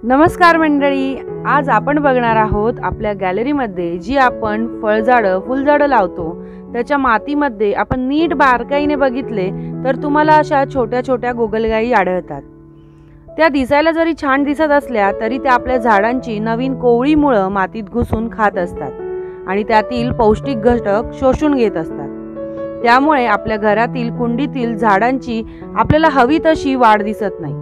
नमस्कार मंडळी, आज आपण बघणार आहोत आपल्या गॅलरीमध्ये जी आपण फळझाडं फुलझाडं लावतो त्याच्या मातीमध्ये आपण नीट बारकाईने बघितले तर तुम्हाला अशा छोट्या छोट्या गोगलगायी आढळतात। त्या दिसायला जरी छान दिसत असल्या तरी त्या आपल्या झाडांची नवीन कोवळीमुळे मातीत घुसून खात असतात आणि त्यातील पौष्टिक घटक शोषून घेत असतात। त्यामुळे आपल्या घरातील कुंडीतील झाडांची आपल्याला हवी तशी वाढ दिसत नाही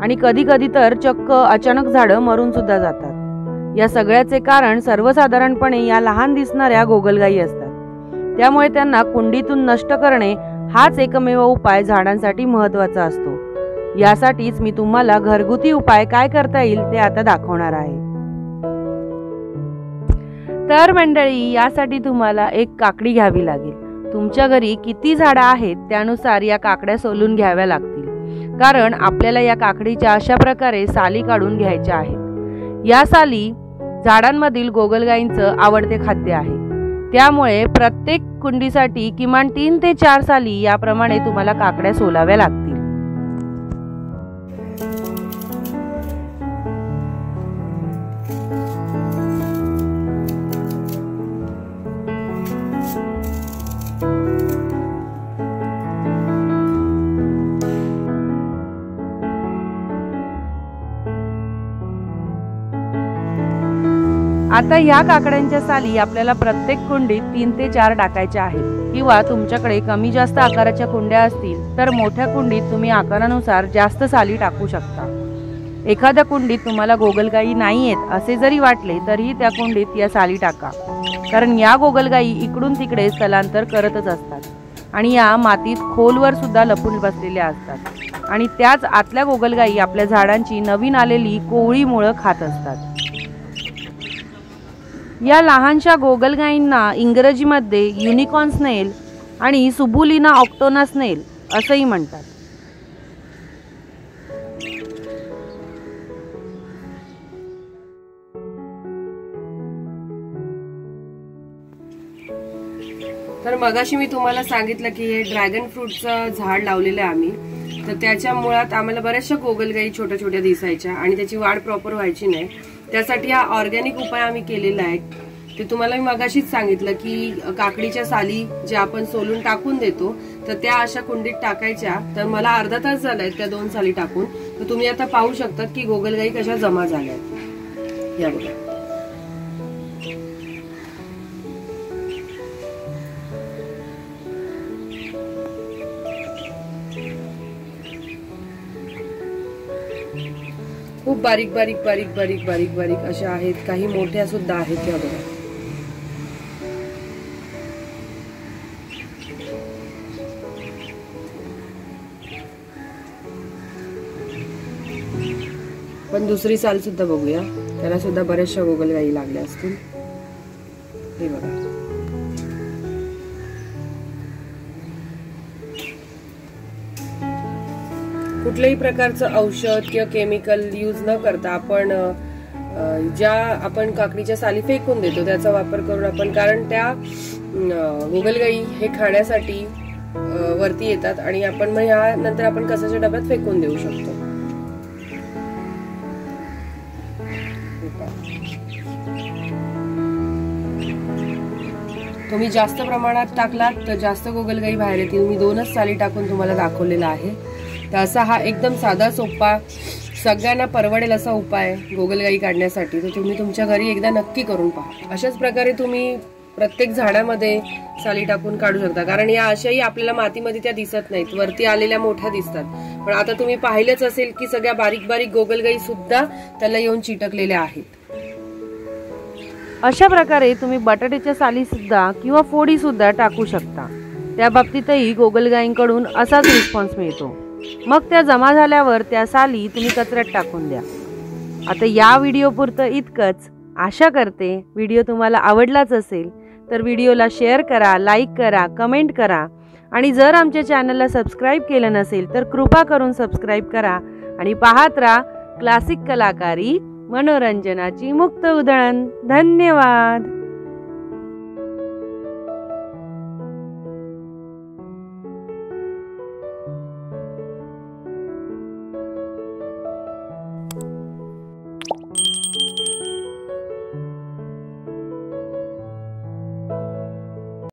आणि कधी कधी तर चक्क अचानक झाडं मरून सुद्धा जातात। या सगळ्याचे कारण सर्वसाधारणपणे या लहान दिसणाऱ्या गोगलगायी असतात। त्यामुळे त्यांना कुंडीतून नष्ट करणे हाच एकमेव उपाय झाडांसाठी महत्त्वाचा असतो। यासाठीच मी तुम्हाला घरगुती उपाय काय करता येईल ते आता दाखवणार आहे। तर मंडळी, यासाठी तुम्हाला एक काकडी घ्यावी लागेल। तुमच्या घरी किती झाडं आहेत त्यानुसार या काकड्या सोलून घ्याव्या लागतील, कारण आपल्याला या काकडीच्या अशा प्रकारे साली काढून घ्यायच्या आहेत। या साली झाडांमधील गोगलगायींचं आवडते खाद्य आहे। त्यामुळे प्रत्येक कुंडीसाठी किमान 3 ते 4 साली याप्रमाणे तुम्हाला काकड्या सोलाव्या लागतील। आता या काकड्यांच्या साली आपल्याला प्रत्येक कुंडीत 3 ते 4 टाकायच्या आहेत, किंवा तुमच्याकडे कमी जास्त आकाराच्या कुंड्या असतील तर मोठ्या कुंडीत तुम्ही आकारानुसार जास्त साली टाकू शकता। एखाद्या कुंडीत तुम्हाला गोगलगायी नाहीयेत असे जरी वाटले तरीही त्या कुंडीत या साली टाका, कारण या गोगलगायी इकडून तिकडे स्थलांतर करतच असतात आणि या मातीत खोलवर सुद्धा लपून बसलेल्या असतात आणि त्याच आतल्या गोगलगायी आपल्या झाडांची नवीन आलेली कोवळी मुळं खात असतात। या लहानशा गोगलगायींना इंग्रजीमध्ये युनिकॉर्न स्नेल आणि सुबुलिना ऑक्टोना स्नेल असंही म्हणतात। तर मगाशी मी तुम्हाला सांगितलं की हे ड्रॅगन फ्रूटचं झाड लावलेलं आहे आम्ही, तर त्याच्या मुळात आम्हाला बऱ्याचशा गोगलगायी छोट्या छोट्या दिसायच्या आणि त्याची वाढ प्रॉपर व्हायची नाही। त्यासाठी हा ऑर्गॅनिक उपाय आम्ही केलेला आहे। ते तुम्हाला मी मगाशीच सांगितलं की काकडीच्या साली जे आपण सोलून टाकून देतो तर त्या अशा कुंडीत टाकायच्या। तर मला अर्धा तास झालाय त्या 2 साली टाकून, तर तुम्ही आता पाहू शकता की गोगलगायी कशा जमा झाल्या आहेत। या बघा, खूप बारीक बारीक बारीक बारीक बारीक बारीक अशा आहेत, काही मोठ्या सुद्धा आहेत। या बघा, पण दुसरी साल सुद्धा बघूया, त्याला सुद्धा बऱ्याचशा गोगलगायी लागल्या असतील। हे बघा, कुठल्याही प्रकारचं औषध किंवा केमिकल यूज न करता आपण ज्या आपण काकडीच्या साली फेकून देतो त्याचा वापर करून आपण, कारण त्या गोगलगायी हे खाण्यासाठी वरती येतात आणि आपण मग ह्या नंतर आपण कसाच्या डब्यात फेकून देऊ शकतो। तुम्ही जास्त प्रमाणात टाकलात तर जास्त गोगलगायी बाहेर येतील। मी 2च साली टाकून तुम्हाला दाखवलेला आहे। तर असा हा एकदम साधा सोपा सगळ्यांना परवडेल असा उपाय गोगलगायी काढण्यासाठी, तर तुम्ही तुमच्या घरी एकदा नक्की करून पहा। अशाच प्रकारे तुम्ही प्रत्येक झाडामध्ये साली टाकून काढू शकता, कारण या अशाही आपल्याला मातीमध्ये त्या दिसत नाहीत, वरती आलेल्या मोठ्या दिसतात। पण आता तुम्ही पाहिलेच असेल की सगळ्या बारीक बारीक गोगलगायी सुद्धा त्याला येऊन चिटकलेल्या आहेत। अशा प्रकारे तुम्ही बटाट्याच्या साली सुद्धा किंवा फोडी सुद्धा टाकू शकता। त्या बाबतीतही गोगलगायींकडून असाच रिस्पॉन्स मिळतो। मग त्या जमा झाल्यावर त्या साली तुम्ही कचऱ्यात टाकून द्या। आता या व्हिडिओ पुरतं इतकंच। आशा करते व्हिडिओ तुम्हाला आवडलाच असेल तर व्हिडिओला शेअर करा, लाईक करा, कमेंट करा आणि जर आमच्या चॅनलला सबस्क्राईब केलं नसेल तर कृपा करून सबस्क्राईब करा आणि पाहत राहा क्लासिक कलाकारी मनोरंजनाची मुक्त उधळण। धन्यवाद।